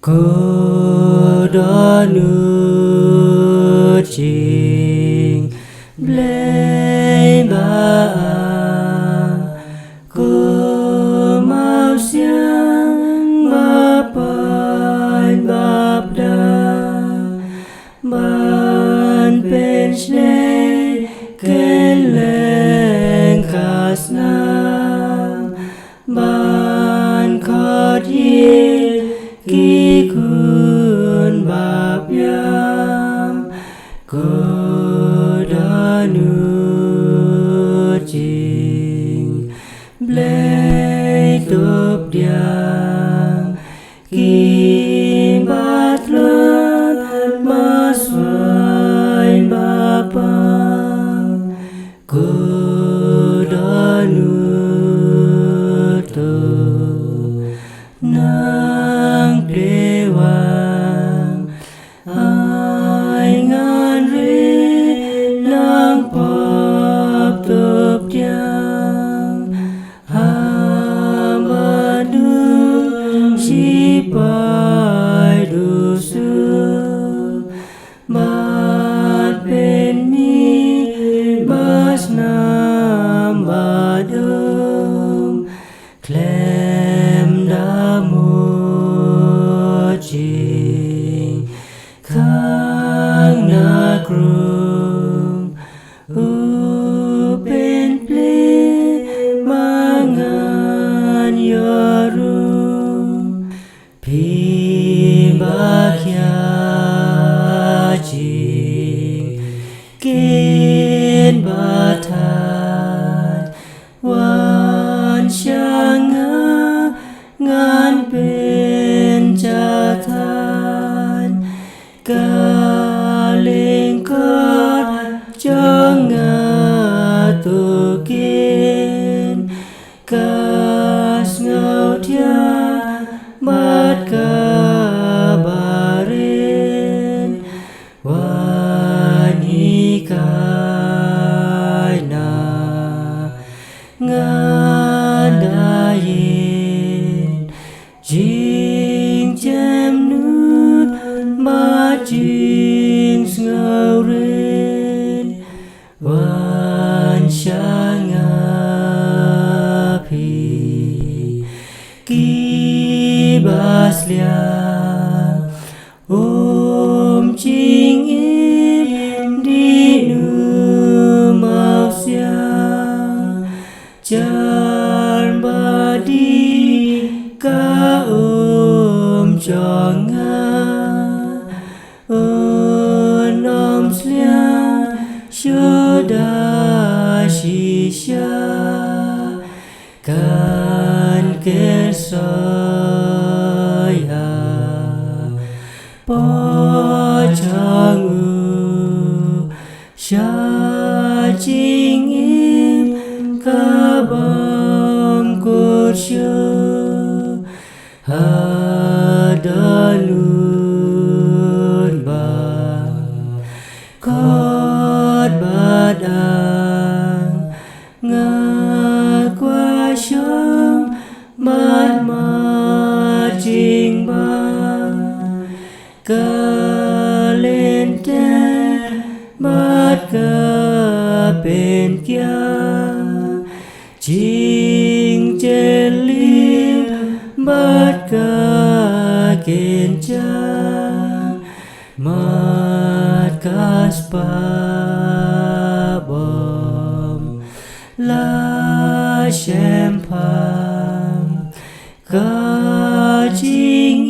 Cô đó nước chinh blei ba cô mau xiang ba pai ba da ban pen shnei ken leng kasna ban khot ye ki kun bap yam cô đã nu chinh blei top diang ki bat lơ ma xoay bapa cô đã nu to nang dewang ai ngan ri nang pop top diang hamadu si pai du su mat pen mi mas nam badum klem da mo ching khang na krum u pen ple mangan yoru pi ba kya ching ken ba thai wan shang ngan pen cha than ca lên cất cho ngà tu kiên ca ngầu thia bát ca bà rin wani kai na ngà da yin jing chem nút ma jing ngầu rin wan shang api ki bas lia ching im di nu mau sia chan ba di ka cho nga nom slia shoda shisha kan ke soya po changu sha ching im ka bam ko shu hadalun ba kot badang nga qua shang mat ma jing ba ka lên te mat ka pen kya jing chen lim mat ka ken cha mat ka spa bom la shem pam ka jing